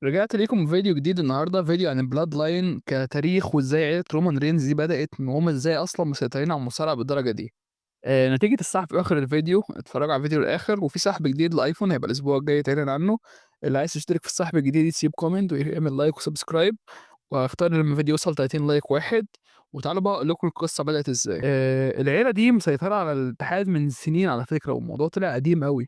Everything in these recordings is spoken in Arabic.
رجعت ليكم فيديو جديد النهارده، فيديو عن البلاد لاين كتاريخ وازاي عيلة رومان رينز دي بدأت وهم ازاي اصلا مسيطرين على المصارعة بالدرجة دي. نتيجة السحب في اخر الفيديو، اتفرجوا على الفيديو الاخر وفي سحب جديد لايفون هيبقى الاسبوع الجاي تعلن عنه. اللي عايز يشترك في السحب الجديد يسيب كومنت ويعمل لايك وسبسكرايب، وهختار لما الفيديو يوصل 30 لايك واحد. وتعالوا بقى اقول لكم القصة بدأت ازاي. العيلة دي مسيطرة على الاتحاد من سنين على فكرة، والموضوع طلع قديم قوي.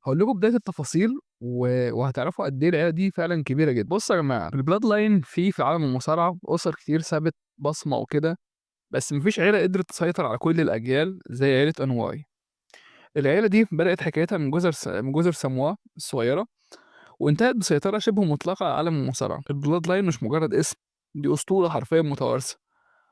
هاقول لكم بداية التفاصيل وهتعرفوا قد إيه العيلة دي فعلًا كبيرة جدًا. بُصّوا يا جماعة، الblood line في عالم المصارعة أُسَر كتير سابت بصمة وكده، بس ما فيش عيلة قدرت تسيطر على كل الأجيال زي عيلة أنواي. العيلة دي بدأت حكايتها من جزر ساموا الصغيرة، وانتهت بسيطرة شبه مطلقة على عالم المصارعة. الblood line مش مجرد اسم، دي أسطورة حرفيًا متوارثة.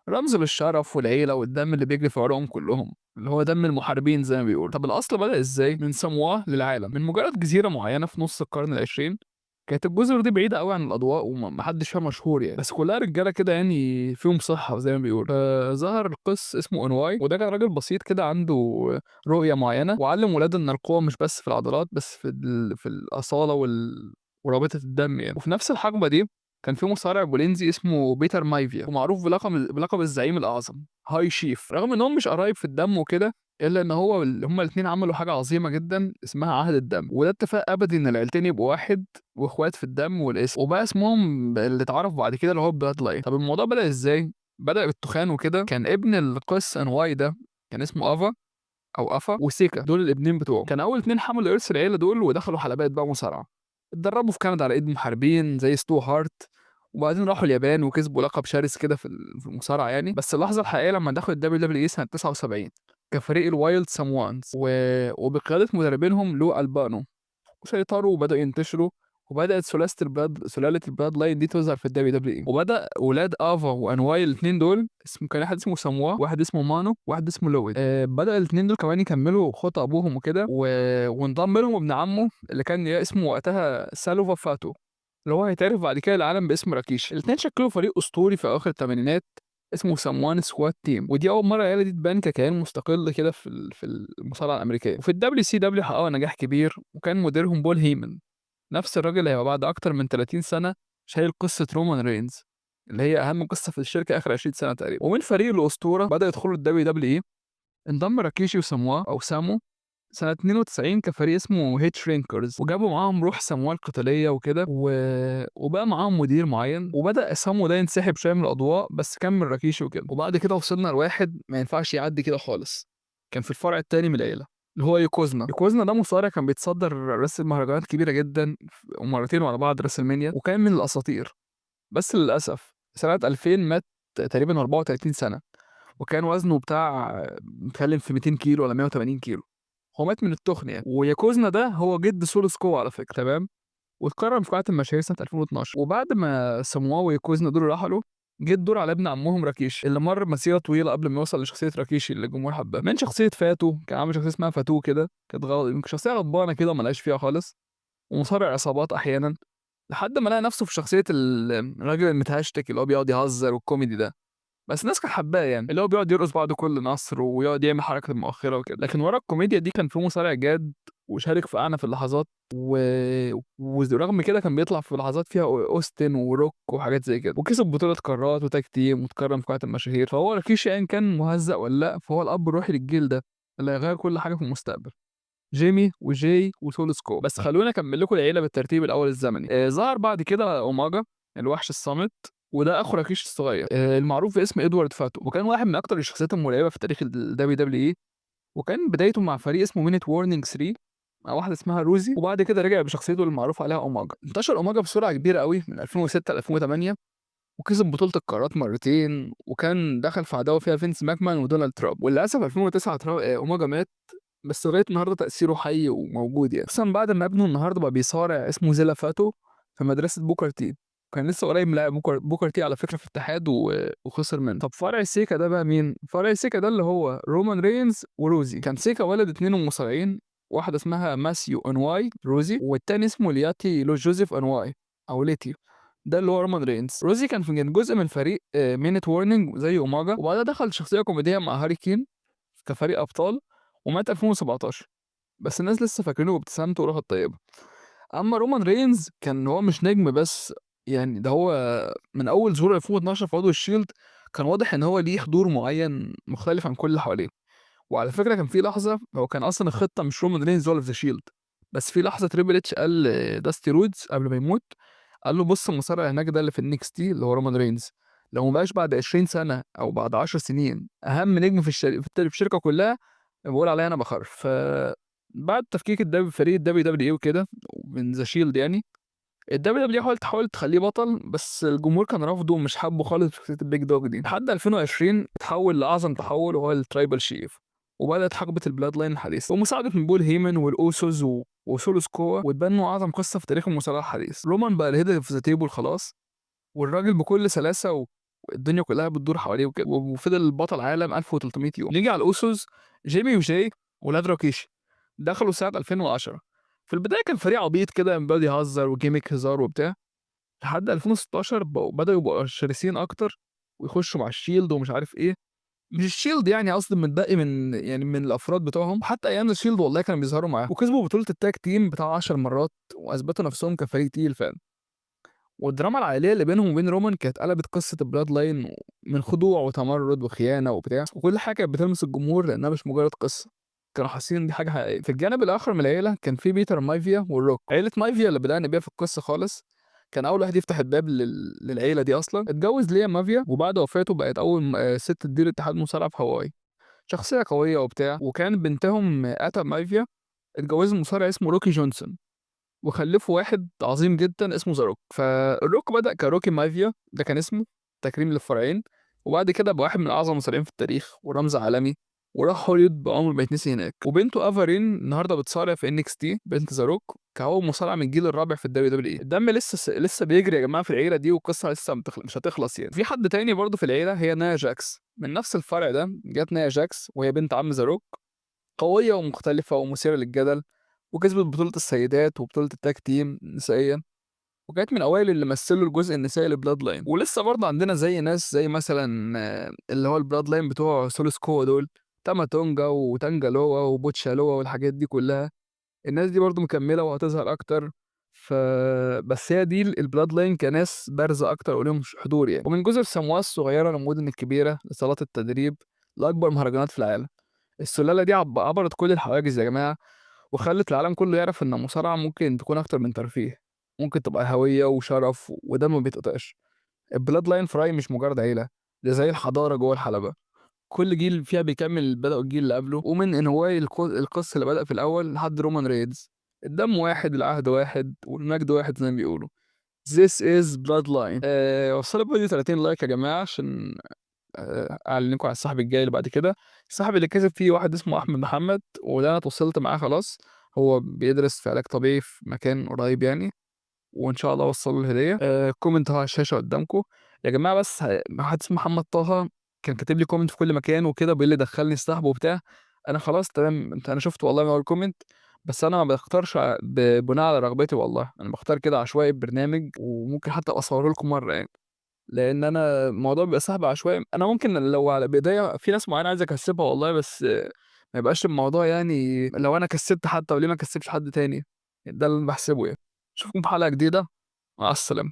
رمز للشرف والعيلة والدم اللي بيجري في عروقهم كلهم، اللي هو دم المحاربين زي ما بيقولوا. طب الأصل بدأ إزاي؟ من سمواه للعالم، من مجرد جزيرة معينة في نص القرن العشرين. كانت الجزر دي بعيدة قوي عن الأضواء ومحدش فيها مشهور يعني، بس كلها رجالة كده يعني فيهم صحة زي ما بيقولوا. فظهر القس اسمه أنواي، وده كان راجل بسيط كده عنده رؤية معينة، وعلم ولاده إن القوة مش بس في العضلات، بس في الأصالة ورابطة الدم يعني. وفي نفس الحقبة دي كان في مصارع بولنزي اسمه بيتر مايفيا، ومعروف بلقب الزعيم الأعظم هاي شيف. رغم إنهم مش قرايب في الدم وكده، إلا إن هما الاتنين عملوا حاجة عظيمة جدا اسمها عهد الدم، وده اتفاق أبدي إن العيلتين يبقوا واحد وإخوات في الدم والاسم، وبقى اسمهم اللي اتعرف بعد كده اللي هو بلاد لاين. طب الموضوع بدأ إزاي؟ بدأ بالتخان وكده. كان ابن القس أنواي ده كان اسمه أفا أو أفا وسيكا، دول الابنين بتوعه. كان أول اتنين حملوا إرث العيلة دول ودخلوا حلبات بقى مصارعة. اتدربوا في كندا على إيد محاربين زي ستو هارت، وبعدين راحوا اليابان وكسبوا لقب شرس كده في المصارعة يعني. بس اللحظة الحقيقية لما دخلوا الWWE سنة 79 كفريق الوايلد ساموانز وبقيادة مدربينهم لو ألبانو، وسيطروا وبدأوا ينتشروا. وبدأت سلالة البلاد لاين دي تظهر في WWE، وبدأ ولاد آفا وأنواي الاتنين دول كان واحد اسمه ساموا، واحد اسمه مانو، واحد اسمه لويد. بدأ الاتنين دول كمان يكملوا خطى أبوهم وكده وانضم لهم ابن عمه اللي كان اسمه وقتها سالوفا فاتو، اللي هو هيتعرف بعد كده العالم باسم راكيش. الاتنين شكلوا فريق أسطوري في أواخر الثمانينات اسمه ساموان سكوات تيم، ودي أول مرة العيلة دي تبان ككيان مستقل كده في المصارعة الأمريكية. وفي WCW حققوا نجاح كبير، وكان مديرهم بول هيمن، نفس الراجل اللي هيبقى بعد أكتر من 30 سنة شايل قصة رومان رينز، اللي هي أهم قصة في الشركة آخر 20 سنة تقريبا. ومن فريق الأسطورة بدأ يدخلوا WWE، انضم راكيشي وساموا أو سامو سنة 92 كفريق اسمه هيت شرينكرز، وجابوا معاهم روح ساموا القتالية وكده وبقى معاهم مدير معين. وبدأ سامو ده ينسحب شوية من الأضواء، بس كمل راكيشي وكده. وبعد كده وصلنا لواحد ما ينفعش يعدي كده خالص، كان في الفرع التاني من العيلة، اللي هو يوكوزنا ده مصارع كان بيتصدر رسل مهرجانات كبيرة جدا ومرتين ورا بعض راسلمانيا، وكان من الأساطير. بس للأسف سنة 2000 مات تقريبا 34 سنة، وكان وزنه بتاع بيتكلم في 200 كيلو ولا 180 كيلو. هو مات من التخن يعني. وياكوزنا ده هو جد سولو سكو على فكرة، تمام. واتكرم في قاعة المشاهير سنة 2012. وبعد ما سمواه وياكوزنا دول رحلوا، جه الدور على ابن عمهم راكيش، اللي مر مسيرة طويلة قبل ما يوصل لشخصية راكيشي اللي الجمهور حبها. من شخصية فاتو، كان عامل شخصية اسمها فاتو كده، كانت يمكن شخصية غضبانة كده وملهاش فيها خالص، ومصارع عصابات أحيانا، لحد ما لقى نفسه في شخصية الراجل المتهشتك اللي هو بيقعد يهزر والكوميدي ده. بس الناس كانت حباه يعني، اللي هو بيقعد يرقص بعد كل نصر ويقعد يعمل حركة مؤخرة وكده. لكن ورا الكوميديا دي كان في مصارع جاد وشارك في أعنف اللحظات ورغم كده كان بيطلع في لحظات فيها أوستن وروك وحاجات زي كده، وكسب بطولة قارات وتاج تيم واتكرم في قاعة المشاهير. فهو ركيشي أيا كان مهزأ ولا لأ، فهو الأب الروحي للجيل ده اللي هيغير كل حاجة في المستقبل. جيمي وجاي وسولو سكو. بس خلوني اكمل لكم العيله بالترتيب الاول الزمني. ظهر بعد كده اوماجا، الوحش الصامت، وده اخو راكيش الصغير، المعروف باسم ادوارد فاتو، وكان واحد من اكتر الشخصيات المرعبه في تاريخ الدبليو دبليو اي. وكان بدايته مع فريق اسمه مينيت وورنينج 3 مع واحده اسمها روزي، وبعد كده رجع بشخصيته المعروف عليها اوماجا. انتشر اوماجا بسرعه كبيره قوي من 2006 ل 2008، وكسب بطولة القارات مرتين، وكان دخل في عداوة فيها فينس ماكمان ودونالد ترامب. وللأسف 2009 أوماجا مات، بس لغاية النهارده تأثيره حي وموجود يعني، خصوصا بعد ما ابنه النهارده بقى بيصارع اسمه زيلا فاتو في مدرسة بوكر تي. كان لسه قريب ملاعب بوكر تي على فكرة في اتحاد وخسر منه. طب فرع سيكا ده بقى مين؟ فرع سيكا ده اللي هو رومان رينز وروزي. كان سيكا ولد اتنين مصارعين، واحدة اسمها ماسيو انواي روزي، والتاني اسمه لياتي لو جوزيف انواي او ليتي، ده اللي هو رومان رينز. روزي كان جزء من فريق مينيت وورنينج زي اوماجا، وبعدها دخل شخصية كوميدية مع هاري كين كفريق ابطال، ومات 2017. بس الناس لسه فاكرينه بابتسامته وروحه الطيبة. اما رومان رينز كان هو مش نجم بس، يعني ده هو من اول ظهور 2012 في عضو الشيلد كان واضح ان هو ليه حضور معين مختلف عن كل اللي حواليه. وعلى فكره كان في لحظه هو كان اصلا الخطه مش رومان رينز ولا في ذا شيلد، بس في لحظه تريبل اتش قال داستي رودز قبل ما يموت، قال له بص المصارع هناك ده اللي في النكس تي اللي هو رومان رينز، لو ما بقاش بعد 20 سنه او بعد 10 سنين اهم نجم في الشركه كلها، بقول عليا انا بخرف. بعد تفكيك فريق الدبليو دبليو اي وكده من ذا شيلد، يعني الدبليو دبليو حاولت تخليه بطل، بس الجمهور كان رافضه ومش حابه خالص في فكره البيج دوج دي. لحد 2020 اتحول لاعظم تحول وهو الترايبل شيف، وبدات حقبه البلاد لاين الحديثه ومساعده من بول هيمن والاوسوس وسولو سكوا، وتبنوا اعظم قصه في تاريخ المصارعه الحديث. رومان بقى الهيد في ذا تيبل خلاص، والراجل بكل سلاسه والدنيا كلها بتدور حواليه وكده، وفضل بطل عالم 1300 يوم. نيجي على الاوسوس، جيمي وجاي ولاد راكيشي دخلوا سنه 2010. في البدايه كان فريق عبيط كده بيقعد يهزر وجيميك هزار وبتاع، لحد 2016 بدأوا يبقوا شرسين أكتر ويخشوا مع الشيلد ومش عارف إيه. مش الشيلد يعني، قصدي متبقي من الأفراد بتوعهم، حتى أيام الشيلد والله كانوا بيظهروا معاهم وكسبوا بطولة التاج تيم بتاع 10 مرات، وأثبتوا نفسهم كفريق تقيل فعلا. والدراما العائلية اللي بينهم وبين رومان كانت قلبت قصة البلاد لاين من خضوع وتمرد وخيانة وبتاع، وكل حاجة كانت بتلمس الجمهور لأنها مش مجرد قصة، كانوا حاسين إن دي حاجة حقيقية. في الجانب الآخر من العيلة كان في بيتر مايفيا والروك. عيلة مايفيا اللي بدأنا بيها في القصة خالص كان أول واحد يفتح الباب للعيلة دي أصلا. اتجوز ليا مافيا، وبعد وفاته بقت أول ست تدير اتحاد مصارعة في هاواي، شخصية قوية وبتاع. وكان بنتهم آتا مايفيا اتجوزت مصارع اسمه روكي جونسون، وخلفوا واحد عظيم جدا اسمه ذا روك. فالروك بدأ كروكي مافيا، ده كان اسمه تكريم للفرعين، وبعد كده بقى واحد من اعظم المصارعين في التاريخ ورمز عالمي، وراح هوليوود بعمر ما يتنسي هناك. وبنته افارين النهارده بتصارع في انكس تي، بنت ذا روك، كهو مصارع من الجيل الرابع في الدبليو دبليو اي. الدم لسه بيجري يا جماعه في العيله دي، والقصه لسه مش هتخلص يعني. في حد تاني برضه في العيله هي نايا جاكس، من نفس الفرع ده جت نايا جاكس، وهي بنت عم ذا روك، قويه ومختلفه ومثيره للجدل، وكسبت بطولة السيدات وبطولة التاج تيم نسائيا، وكانت من أوائل اللي مثلوا الجزء النسائي لبلاد لاين. ولسه برضه عندنا زي ناس زي مثلا اللي هو البلاد لاين بتوع سولوس كوا دول، تاما تونجا وتانجا لوا وبوتشا لوا والحاجات دي كلها. الناس دي برضه مكملة وهتظهر أكتر. ف بس هي دي البلاد لاين كناس بارزة أكتر وليهم حضور يعني. ومن جزر سمواس الصغيرة للمدن الكبيرة لصالات التدريب لأكبر مهرجانات في العالم، السلالة دي عبرت كل الحواجز يا جماعة، وخلت العالم كله يعرف إن المصارعة ممكن تكون أكتر من ترفيه، ممكن تبقى هوية وشرف وده ما بيتقطعش. البلاد لاين فراي مش مجرد عيلة، ده زي الحضارة جوه الحلبة، كل جيل فيها بيكمل بدأوا الجيل اللي قبله. ومن انهواء القصة اللي بدأ في الأول لحد رومان ريدز، الدم واحد، العهد واحد، والمجد واحد زي ما بيقولوا. This is bloodline. وصلوا الفيديو 30 لايك يا جماعة عشان اعلن لكم على السحب الجاي اللي بعد كده. السحب اللي كسب فيه واحد اسمه احمد محمد، وده انا اتوصلت معاه خلاص، هو بيدرس في علاج طبيعي في مكان قريب يعني، وان شاء الله اوصل له الهديه. كومنت اهو على الشاشه قدامكم يا جماعه. بس واحد اسمه محمد طه كان كاتب لي كومنت في كل مكان وكده بيقول لي دخلني السحب وبتاع. انا خلاص تمام، انا شفت والله من اول كومنت، بس انا ما بختارش بناء على رغبتي، والله انا بختار كده عشوائي برنامج، وممكن حتى اصوره لكم مره يعني، لان انا الموضوع بيبقى سحب عشوائي. انا ممكن لو على بايديا في ناس معينه عايز اكسبها والله، بس ما يبقاش الموضوع يعني لو انا كسبت حد، وليه ما كسبش حد تاني، ده اللي أنا بحسبه يعني. اشوفكم في حلقه جديده، مع السلامه.